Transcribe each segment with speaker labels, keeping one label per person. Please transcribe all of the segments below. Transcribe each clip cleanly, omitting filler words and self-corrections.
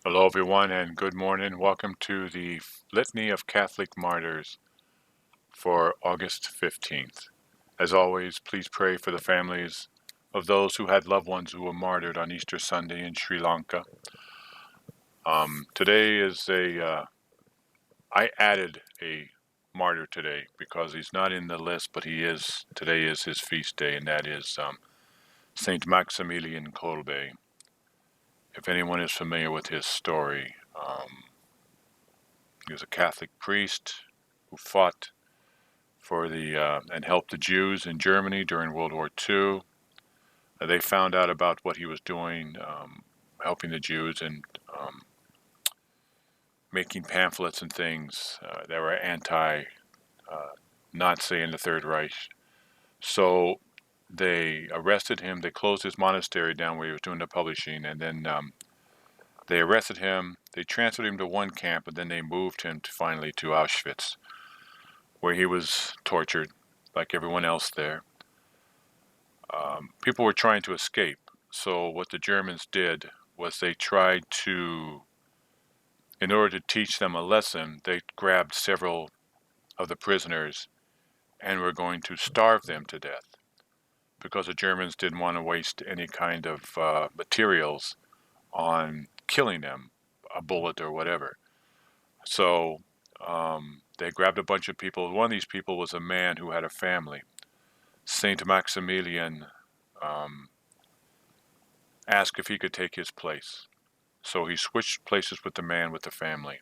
Speaker 1: Hello, everyone, and good morning. Welcome to the Litany of Catholic Martyrs for August 15th. As always, please pray for the families of those who had loved ones who were martyred on Easter Sunday in Sri Lanka. Today is I added a martyr today because he's not in the list, but today is his feast day, and that is Saint Maximilian Kolbe. If anyone is familiar with his story, he was a Catholic priest who fought for and helped the Jews in Germany during World War II. They found out about what he was doing, helping the Jews and making pamphlets and things that were anti-Nazi in the Third Reich. So they arrested him. They closed his monastery down where he was doing the publishing, and then they arrested him. They transferred him to one camp, and then they moved him finally to Auschwitz, where he was tortured like everyone else there. People were trying to escape. So what the Germans did was they tried to, in order to teach them a lesson, they grabbed several of the prisoners and were going to starve them to death because the Germans didn't want to waste any kind of materials on killing them, a bullet or whatever. So they grabbed a bunch of people. One of these people was a man who had a family. Saint Maximilian asked if he could take his place. So he switched places with the man with the family.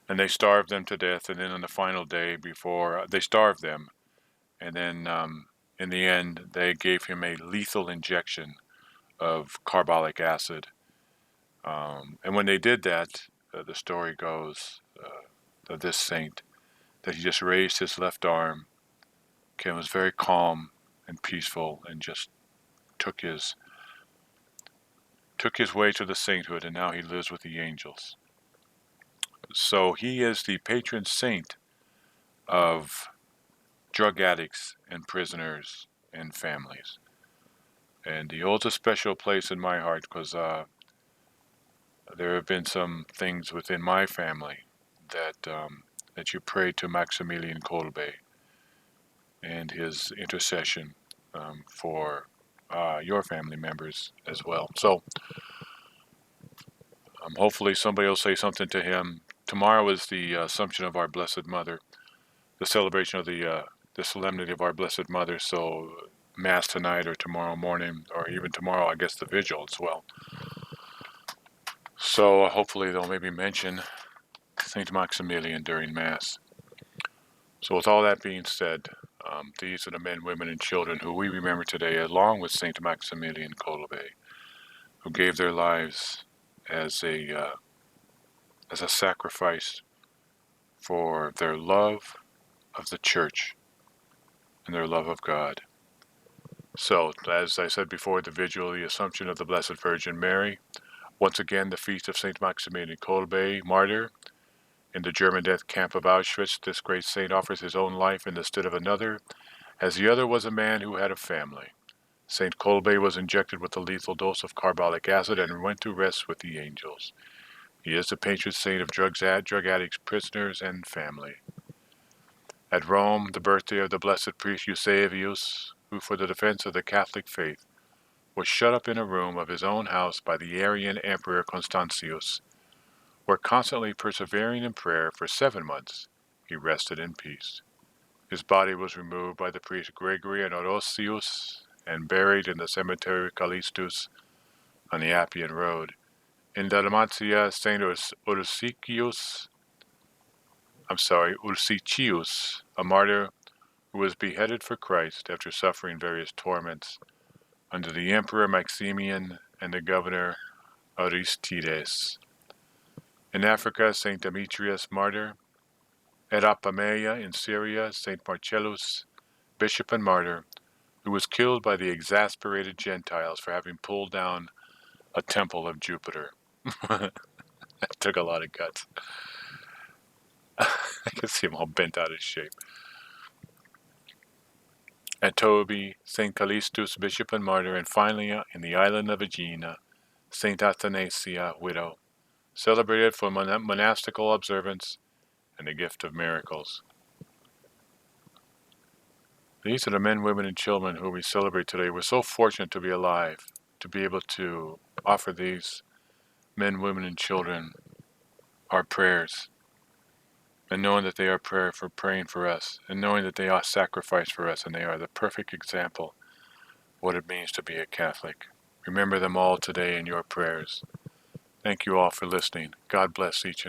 Speaker 1: And they starved them to death. And then on the final day before, they starved them. And then in the end, they gave him a lethal injection of carbolic acid. And when they did that, the story goes of this saint that he just raised his left arm, was very calm and peaceful, and just took his way to the sainthood, and now he lives with the angels. So he is the patron saint of drug addicts and prisoners and families. And he holds a special place in my heart because there have been some things within my family that you pray to Maximilian Kolbe and his intercession for your family members as well. So hopefully somebody will say something to him. Tomorrow is the Assumption of our Blessed Mother, the celebration of the solemnity of our Blessed Mother. So Mass tonight or tomorrow morning, or even tomorrow, I guess the vigil as well. So hopefully they'll maybe mention Saint Maximilian during Mass. So with all that being said, these are the men, women, and children who we remember today, along with Saint Maximilian Kolbe, who gave their lives as a sacrifice for their love of the Church and their love of God. So, as I said before, the vigil, the Assumption of the Blessed Virgin Mary, once again the feast of Saint Maximilian Kolbe, martyr. In the German death camp of Auschwitz, this great saint offers his own life in the stead of another, as the other was a man who had a family. Saint Kolbe was injected with a lethal dose of carbolic acid and went to rest with the angels. He is the patron saint of drug addicts, prisoners, and family. At Rome, the birthday of the blessed priest Eusebius, who for the defense of the Catholic faith was shut up in a room of his own house by the Arian emperor Constantius, where constantly persevering in prayer for 7 months, he rested in peace. His body was removed by the priest Gregory and Orosius and buried in the cemetery Callistus on the Appian Road. In Dalmatia, Saint Ursicius, a martyr who was beheaded for Christ after suffering various torments under the Emperor Maximian and the governor Aristides. In Africa, Saint Demetrius, martyr. At Apamea in Syria, Saint Marcellus, bishop and martyr, who was killed by the exasperated Gentiles for having pulled down a temple of Jupiter. That took a lot of guts. I can see him all bent out of shape. At Tobi, St. Callistus, bishop and martyr, and finally in the island of Aegina, St. Athanasia, widow. celebrated for monastical observance and the gift of miracles. These are the men, women, and children who we celebrate today. We're so fortunate to be alive, to be able to offer these men, women, and children our prayers, and knowing that they are praying for us, and knowing that they are sacrificed for us, and they are the perfect example of what it means to be a Catholic. Remember them all today in your prayers. Thank you all for listening. God bless each and